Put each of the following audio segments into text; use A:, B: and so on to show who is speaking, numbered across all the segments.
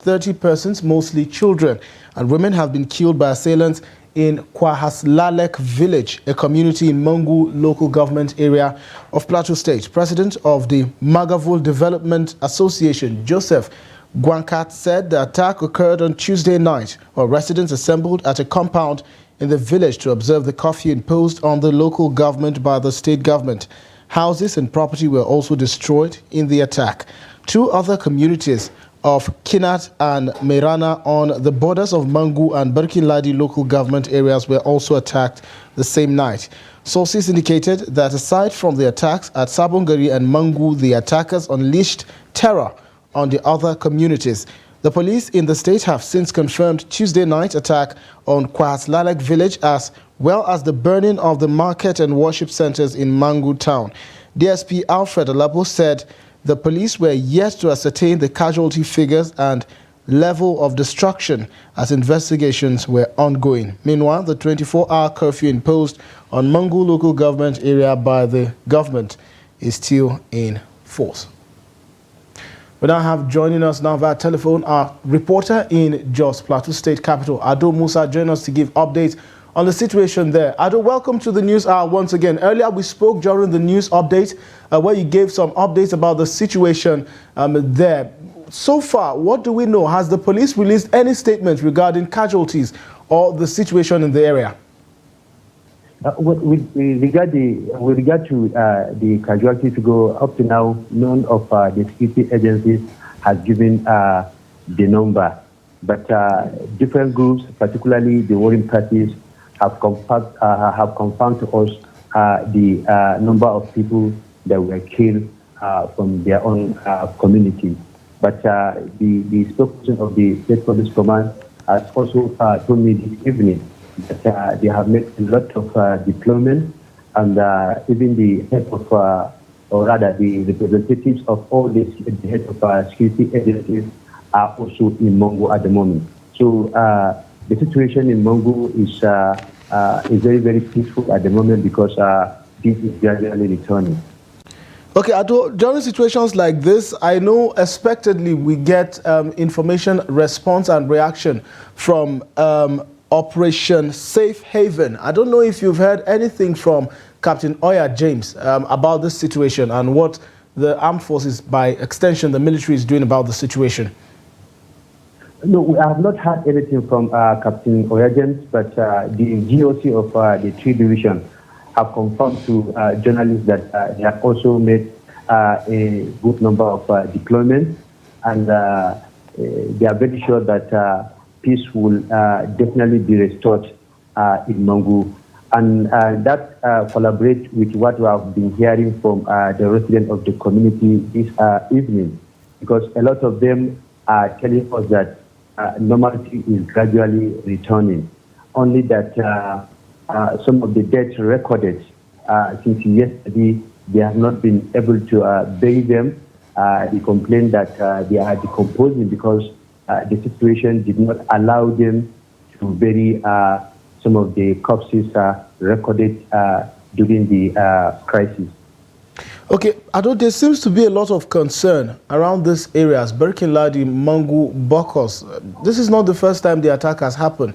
A: 30 persons, mostly children and women, have been killed by assailants in Kwahaslalek village, a community in Mangu local government area of Plateau State. President of the Mwaghavul Development Association, Joseph Gwankat, said the attack occurred on Tuesday night, while residents assembled at a compound in the village to observe the curfew imposed on the local government by the state government. Houses and property were also destroyed in the attack. Two other communities of Kinat and Merana on the borders of Mangu and Barkinladi local government areas were also attacked the same night. Sources indicated that aside from the attacks at Sabongari and Mangu, the attackers unleashed terror on the other communities. The police in the state have since confirmed Tuesday night attack on Kwahaslalek village, as well as the burning of the market and worship centers in Mangu town. DSP Alfred Alabo said the police were yet to ascertain the casualty figures and level of destruction as investigations were ongoing. Meanwhile, the 24-hour curfew imposed on Mangu local government area by the government is still in force. We now have joining us now via telephone our reporter in Jos, Plateau State Capital, Ado Musa, join us to give updates on the situation there. Ado, welcome to the News Hour once again. Earlier we spoke during the news update where you gave some updates about the situation there. So far, what do we know? Has the police released any statements regarding casualties or the situation in the area?
B: With regard to the casualty figure, up to now, none of the security agencies has given the number. But different groups, particularly the warring parties, have confirmed to us the number of people that were killed from their own community. But the spokesperson of the State Police Command has also told me this evening that they have made a lot of deployment, and even the head of, or rather the representatives of all the head of security agencies are also in Mangu at the moment. So the situation in Mangu is very, very peaceful at the moment because peace is gradually returning.
A: Okay, Ado, during situations like this, I know expectedly we get information, response and reaction from Operation Safe Haven. I don't know if you've heard anything from Captain Oya James about this situation and what the armed forces, by extension the military, is doing about the situation.
B: No, we have not heard anything from Captain Oya James, but the GOC of the 3 Division have confirmed to journalists that they have also made a good number of deployments, and they are very sure that peace will definitely be restored in Mangu. And that collaborates with what we have been hearing from the residents of the community this evening, because a lot of them are telling us that normality is gradually returning. Only that some of the deaths recorded since yesterday, they have not been able to bury them. They complain that they are decomposing because the situation did not allow them to bury some of the corpses recorded during the crisis.
A: Okay, Ado, there seems to be a lot of concern around these areas, Barkinladi, Mangu, Bokos. This is not the first time the attack has happened.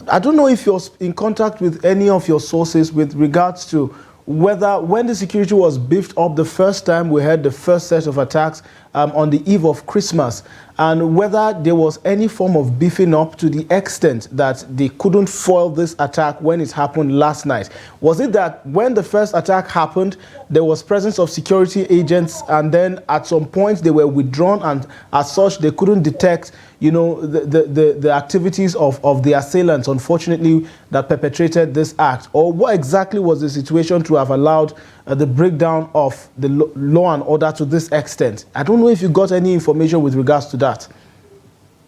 A: I don't know if you're in contact with any of your sources with regards to whether when the security was beefed up the first time we had the first set of attacks on the eve of Christmas, and whether there was any form of beefing up to the extent that they couldn't foil this attack when it happened last night. Was it that when the first attack happened, there was presence of security agents, and then at some point they were withdrawn, and as such they couldn't detect, you know, the activities of the assailants, unfortunately, that perpetrated this act? Or what exactly was the situation to have allowed the breakdown of the law and order to this extent? I don't know if you got any information with regards to that.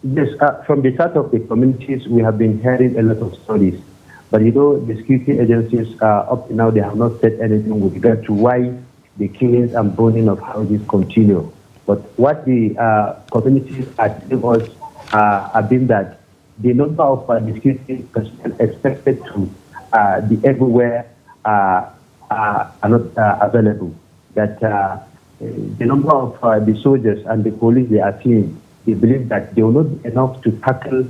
B: Yes, from the start of the communities, we have been hearing a lot of stories. But you know, the security agencies, up to now, they have not said anything with regard to why the killings and burning of houses continue. But what the communities are telling us have been that the number of the security personnel expected to be everywhere are not available. That the number of the soldiers and the police they are seeing, they believe that they will not be enough to tackle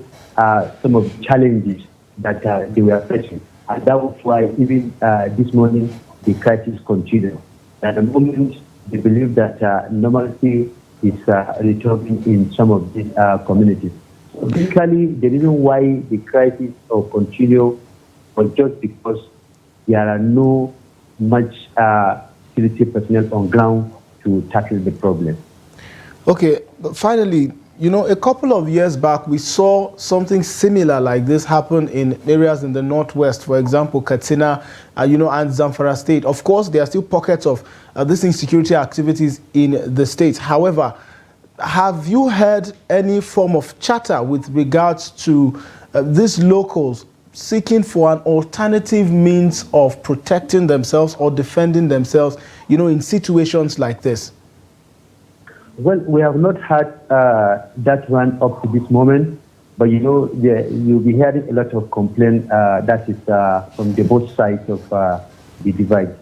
B: some of the challenges that they were facing. And that was why even this morning, the crisis continued. At the moment, they believe that normalcy is returning in some of these communities. So basically, the reason why the crisis will continue was just because there are no much security personnel on ground to tackle the problem.
A: Okay, but finally, you know, a couple of years back, we saw something similar like this happen in areas in the northwest, for example, Katsina, you know, and Zamfara State. Of course, there are still pockets of these insecurity activities in the states. However, have you heard any form of chatter with regards to these locals seeking for an alternative means of protecting themselves or defending themselves, you know, in situations like this?
B: Well, we have not had that one up to this moment, but you know, you'll be hearing a lot of complaint that is from the both sides of the divide.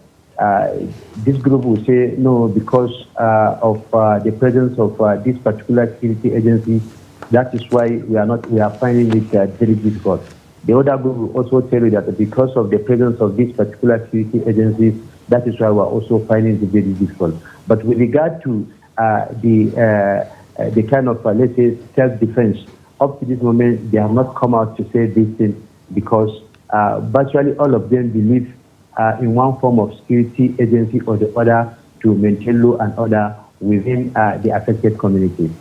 B: This group will say no because of the presence of this particular security agency. That is why we are finding it very difficult. The other group will also tell you that because of the presence of this particular security agency, that is why we are also finding it very difficult. But with regard to the kind of, let's say, self-defense, up to this moment, they have not come out to say this thing because virtually all of them believe in one form of security agency or the other to maintain law and order within the affected community.